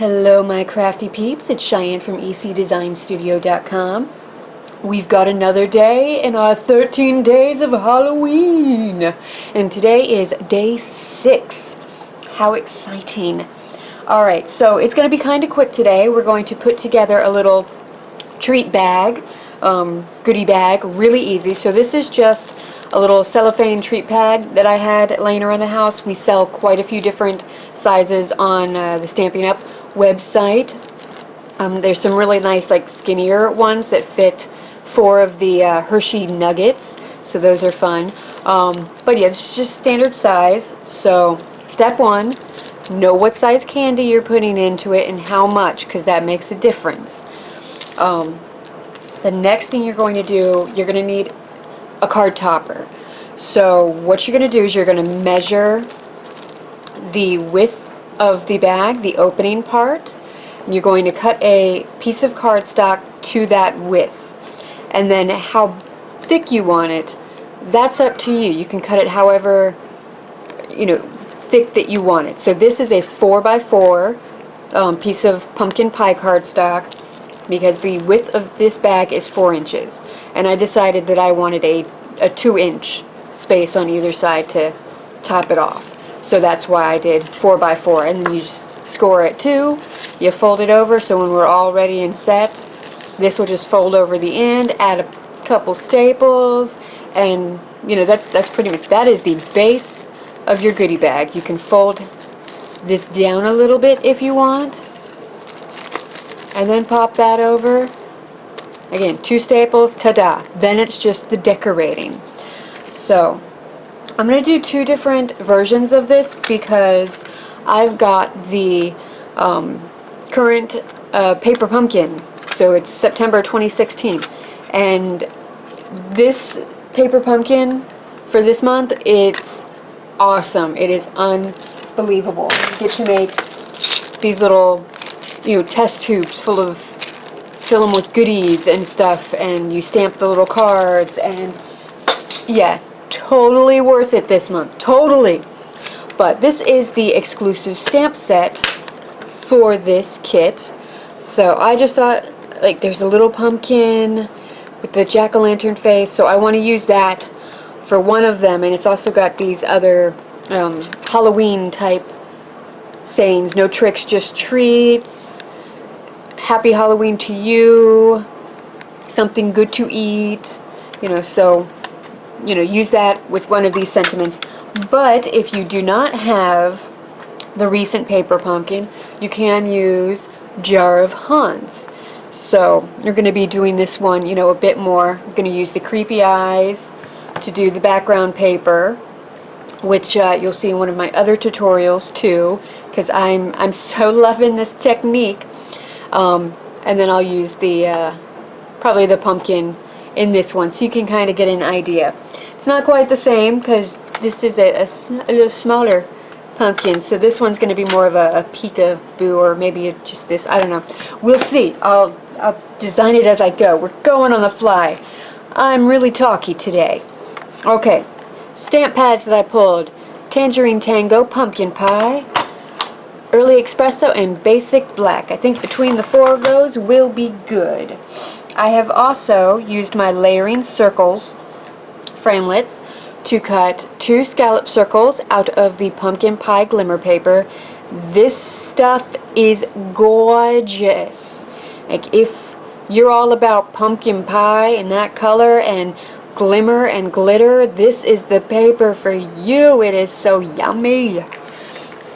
Hello my crafty peeps, it's Cheyenne from ecdesignstudio.com. We've got another day in our 13 days of Halloween, and today is day 6. How exciting. Alright, so it's going to be kind of quick today. We're going to put together a little treat bag, goodie bag, really easy. So this is just a little cellophane treat bag that I had laying around the house. We sell quite a few different sizes on the Stampin Up website. There's some really nice, like, skinnier ones that fit 4 of the Hershey nuggets, so those are fun. But yeah, it's just standard size. So step 1, know what size candy you're putting into it and how much, because that makes a difference. The next thing you're going to do, you're going to need a card topper. So what you're going to do is you're going to measure the width of the bag, the opening part, and you're going to cut a piece of cardstock to that width. And then how thick you want it, that's up to you. You can cut it however, thick that you want it. So this is a 4x4 piece of pumpkin pie cardstock, because the width of this bag is 4 inches. And I decided that I wanted a 2-inch space on either side to top it off. So that's why I did 4x4. And then you just score it 2, you fold it over, so when we're all ready and set, this will just fold over the end, add a couple staples, and that's pretty much, that is the base of your goodie bag. You can fold this down a little bit if you want, and then pop that over. Again, 2 staples, ta-da. Then it's just the decorating. So I'm going to do 2 different versions of this because I've got the current paper pumpkin. So it's September 2016. And this paper pumpkin for this month, it's awesome. It is unbelievable. You get to make these little test tubes fill them with goodies and stuff, and you stamp the little cards, and yeah, totally worth it this month, totally. But this is the exclusive stamp set for this kit. So I just thought, like, there's a little pumpkin with the jack-o'-lantern face, so I want to use that for one of them. And it's also got these other Halloween type sayings: no tricks, just treats, happy Halloween to you, something good to eat, so use that with one of these sentiments. But if you do not have the recent paper pumpkin, you can use Jar of Haunts. So you're going to be doing this one, a bit more. I'm going to use the creepy eyes to do the background paper, which you'll see in one of my other tutorials too, because I'm so loving this technique. And then I'll use the probably the pumpkin in this one, so you can kind of get an idea. It's not quite the same because this is a little smaller pumpkin, so this one's going to be more of a peekaboo, or maybe just this, I don't know. We'll see. I'll design it as I go. We're going on the fly. I'm really talky today. Okay, stamp pads that I pulled: Tangerine Tango, Pumpkin Pie, Early Espresso, and Basic Black. I think between the 4 of those will be good. I have also used my layering circles framelits to cut 2 scallop circles out of the pumpkin pie glimmer paper. This stuff is gorgeous. Like, if you're all about pumpkin pie and that color and glimmer and glitter, this is the paper for you. It is so yummy. You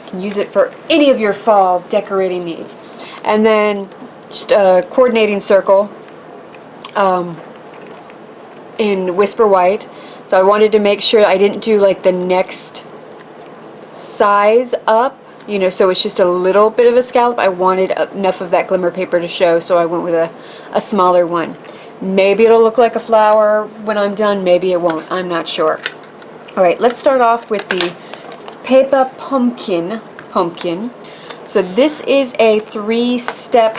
can use it for any of your fall decorating needs. And then just a coordinating circle in Whisper White. So I wanted to make sure I didn't do like the next size up, so it's just a little bit of a scallop. I wanted enough of that glimmer paper to show, so I went with a smaller one. Maybe it'll look like a flower when I'm done, maybe it won't, I'm not sure. Alright, let's start off with the paper pumpkin. So this is a 3-step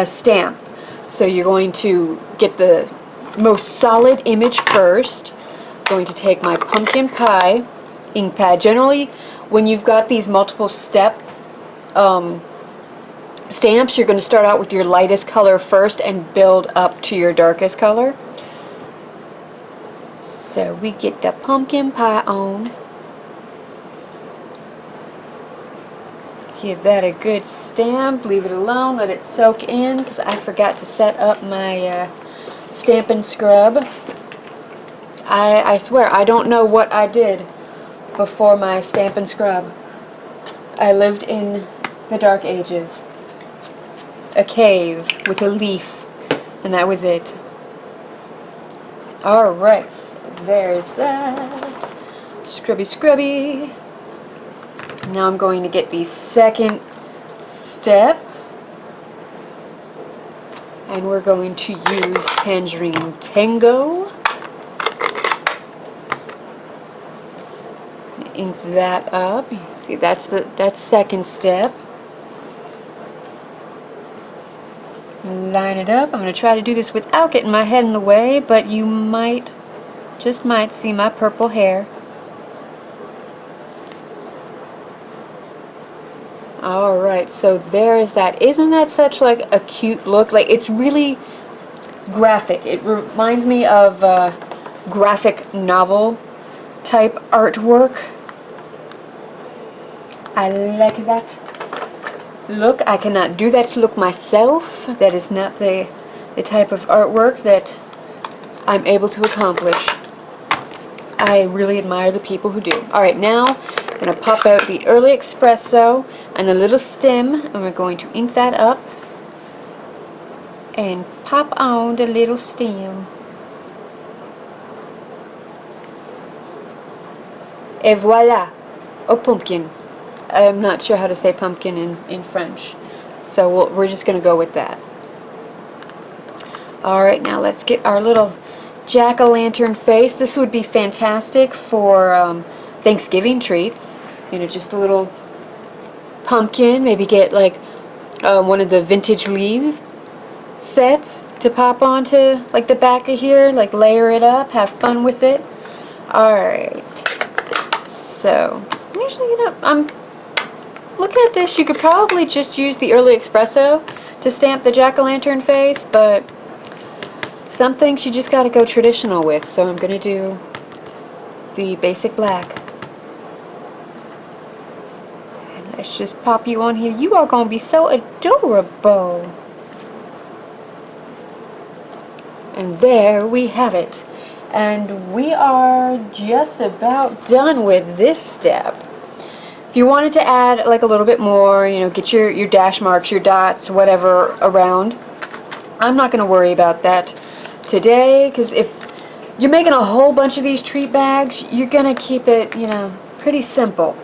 stamp. So you're going to get the most solid image first. I'm going to take my pumpkin pie ink pad. Generally, when you've got these multiple step stamps, you're going to start out with your lightest color first and build up to your darkest color. So we get the pumpkin pie on. Give that a good stamp, leave it alone, let it soak in, because I forgot to set up my Stampin' Scrub. I swear, I don't know what I did before my Stampin' Scrub. I lived in the dark ages. A cave with a leaf, and that was it. Alright, so there's that. Scrubby, scrubby. Now I'm going to get the second step, and we're going to use Tangerine Tango. Ink that up. See, that's second step. Line it up. I'm going to try to do this without getting my head in the way, but you might, just might, see my purple hair. Alright, so there is that. Isn't that such like a cute look? Like, it's really graphic. It reminds me of graphic novel type artwork. I like that look. I cannot do that look myself. That is not the type of artwork that I'm able to accomplish. I really admire the people who do. Alright, now I'm going to pop out the Early Espresso and a little stem, and we're going to ink that up and pop on the little stem. Et voila, a pumpkin. I'm not sure how to say pumpkin in French, so we're just going to go with that. Alright, now let's get our little jack-o'-lantern face. This would be fantastic for Thanksgiving treats. You know, just a little pumpkin. Maybe get like one of the vintage leaf sets to pop onto like the back of here. Like layer it up, have fun with it. Alright. So, usually, you know, I'm looking at this. You could probably just use the Early Espresso to stamp the jack-o'-lantern face, but some things you just gotta go traditional with, so I'm gonna do the basic black. And let's just pop you on here. You are gonna be so adorable. And there we have it. And we are just about done with this step. If you wanted to add like a little bit more, you know, get your dash marks, your dots, whatever around, I'm not going to worry about that today, because if you're making a whole bunch of these treat bags, you're going to keep it, you know, pretty simple.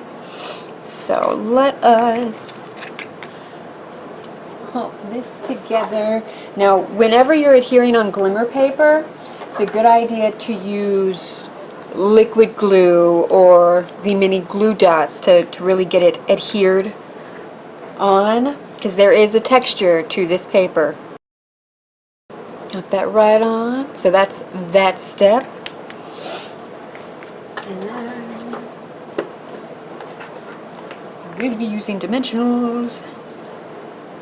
So let us put this together. Now, whenever you're adhering on glimmer paper, it's a good idea to use liquid glue or the mini glue dots to really get it adhered on, because there is a texture to this paper. Got that right on. So that's that step. And then I'm going to be using dimensionals.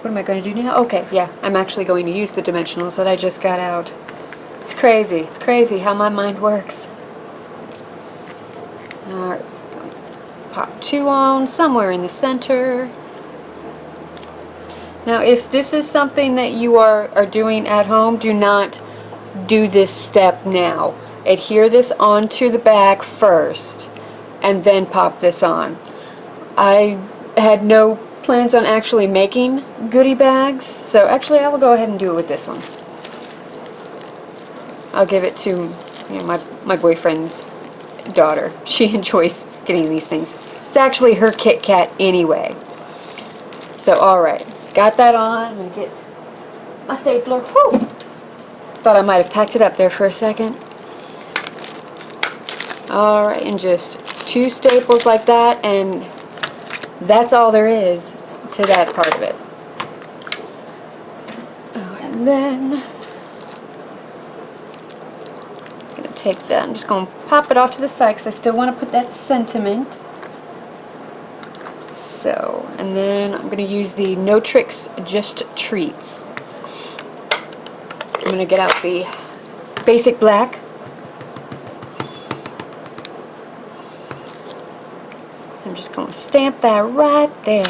What am I going to do now? Okay, yeah, I'm actually going to use the dimensionals that I just got out. It's crazy how my mind works. Alright, pop two on somewhere in the center. Now, if this is something that you are doing at home, do not do this step now. Adhere this onto the bag first, and then pop this on. I had no plans on actually making goodie bags, so actually I will go ahead and do it with this one. I'll give it to, you know, my boyfriend's daughter. She enjoys getting these things. It's actually her Kit Kat anyway. So, alright. Got that on. I'm going to get my stapler. Whew! Thought I might have packed it up there for a second. Alright, and just two staples like that, and that's all there is to that part of it. Oh, and then take that. I'm just going to pop it off to the side because I still want to put that sentiment. So, And then I'm going to use the No Tricks, Just Treats. I'm going to get out the basic black. I'm just going to stamp that right there.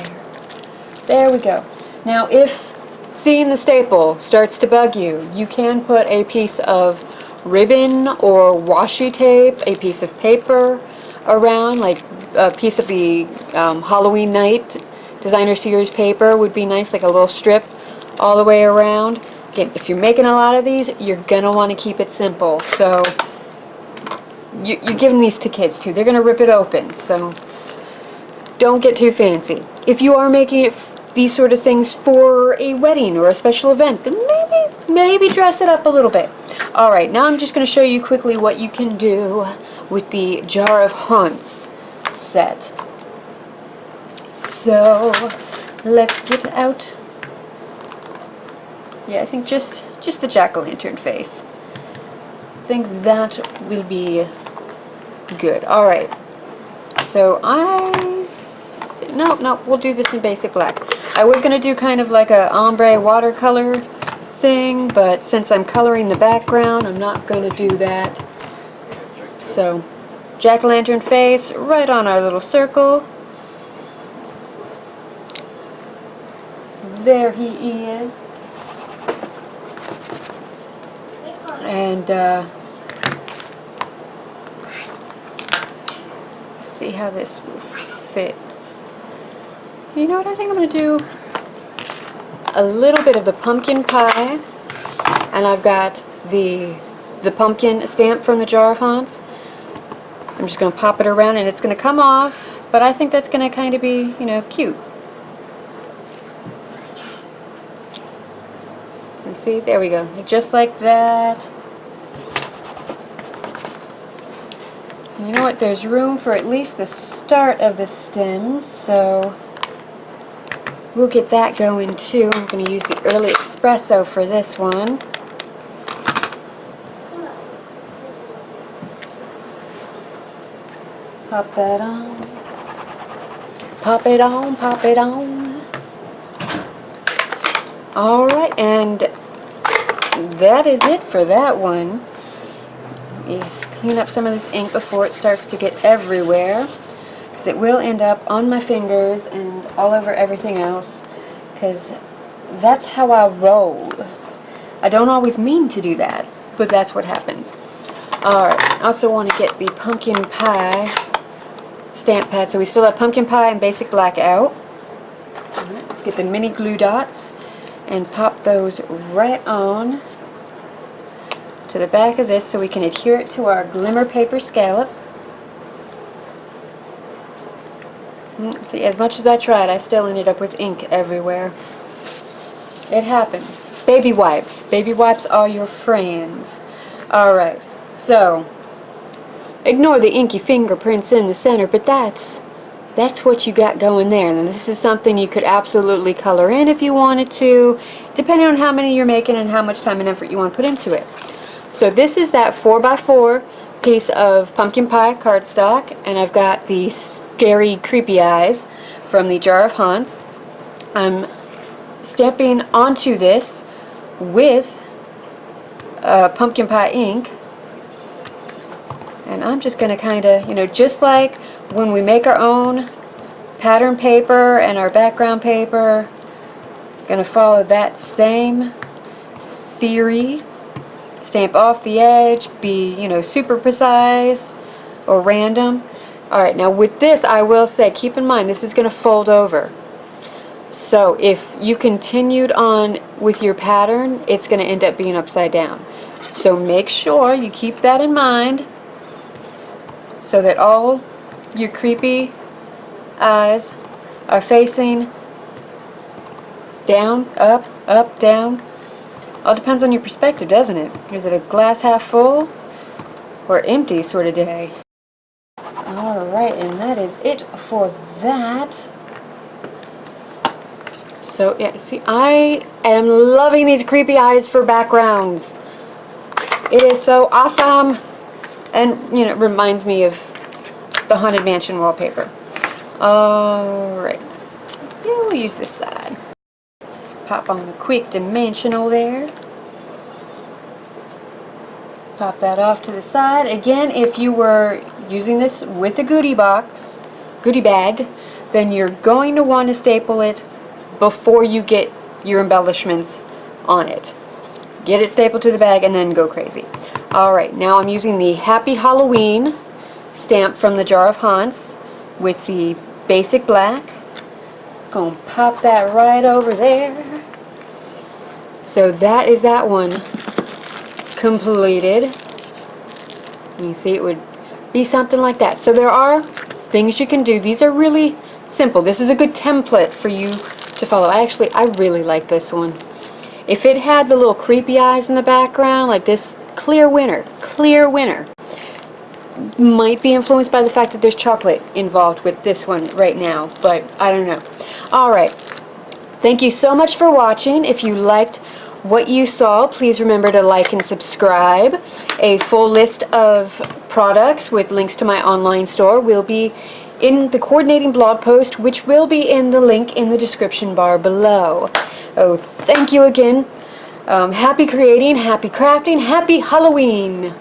There we go. Now if seeing the staple starts to bug you, you can put a piece of ribbon or washi tape, a piece of paper around, like a piece of the Halloween Night Designer Series paper would be nice, like a little strip all the way around. Again, if you're making a lot of these, you're going to want to keep it simple. So you're giving these to kids too. They're going to rip it open, so don't get too fancy. If you are making it these sort of things for a wedding or a special event, then maybe dress it up a little bit. Alright, now I'm just going to show you quickly what you can do with the Jar of Haunts set. So let's get out. Yeah, I think just the jack-o'-lantern face. I think that will be good. Alright, so no, we'll do this in basic black. I was going to do kind of like a ombre watercolor thing, but since I'm coloring the background, I'm not going to do that. So, jack-o'-lantern face right on our little circle. There he is. And let's see how this will fit. You know what, I think I'm going to do a little bit of the pumpkin pie, and I've got the pumpkin stamp from the Jar of Haunts. I'm just going to pop it around and it's going to come off, but I think that's going to kind of be, you know, cute. You see, there we go, just like that. And you know what, there's room for at least the start of the stems, so we'll get that going too. I'm going to use the Early Espresso for this one. Pop that on. Pop it on, pop it on. Alright, and that is it for that one. Clean up some of this ink before it starts to get everywhere, because it will end up on my fingers and all over everything else, because that's how I roll. I don't always mean to do that, but that's what happens. Alright, I also want to get the pumpkin pie stamp pad. So we still have pumpkin pie and basic black out. Alright, let's get the mini glue dots and pop those right on to the back of this so we can adhere it to our glimmer paper scallop. See, as much as I tried, I still ended up with ink everywhere. It happens. Baby wipes. Baby wipes are your friends. Alright, so ignore the inky fingerprints in the center, but that's what you got going there. And this is something you could absolutely color in if you wanted to, depending on how many you're making and how much time and effort you want to put into it. So this is that 4x4 piece of pumpkin pie cardstock, and I've got the scary creepy eyes from the Jar of Haunts. I'm stamping onto this with pumpkin pie ink, and I'm just going to kind of, you know, just like when we make our own pattern paper and our background paper, going to follow that same theory. Stamp off the edge, be, you know, super precise or random. Alright, now with this, I will say, keep in mind, this is going to fold over. So if you continued on with your pattern, it's going to end up being upside down. So make sure you keep that in mind so that all your creepy eyes are facing down, up, up, down. All depends on your perspective, doesn't it? Is it a glass half full or empty sort of day? Alright, and that is it for that. So, yeah, see, I am loving these creepy eyes for backgrounds. It is so awesome. And, you know, it reminds me of the Haunted Mansion wallpaper. Alright. Yeah, we'll use this side. Pop on the quick dimensional there. Pop that off to the side. Again, if you were using this with a goodie bag, then you're going to want to staple it before you get your embellishments on it. Get it stapled to the bag and then go crazy. Alright, now I'm using the Happy Halloween stamp from the Jar of Haunts with the basic black. Gonna pop that right over there. So that is that one completed. You see, it would be something like that. So there are things you can do. These are really simple. This is a good template for you to follow. I really like this one. If it had the little creepy eyes in the background, like this, clear winner, might be influenced by the fact that there's chocolate involved with this one right now, but I don't know. Alright, thank you so much for watching. If you liked what you saw, please remember to like and subscribe. A full list of products with links to my online store will be in the coordinating blog post, which will be in the link in the description bar below. Oh, thank you again. Happy creating, happy crafting, happy Halloween!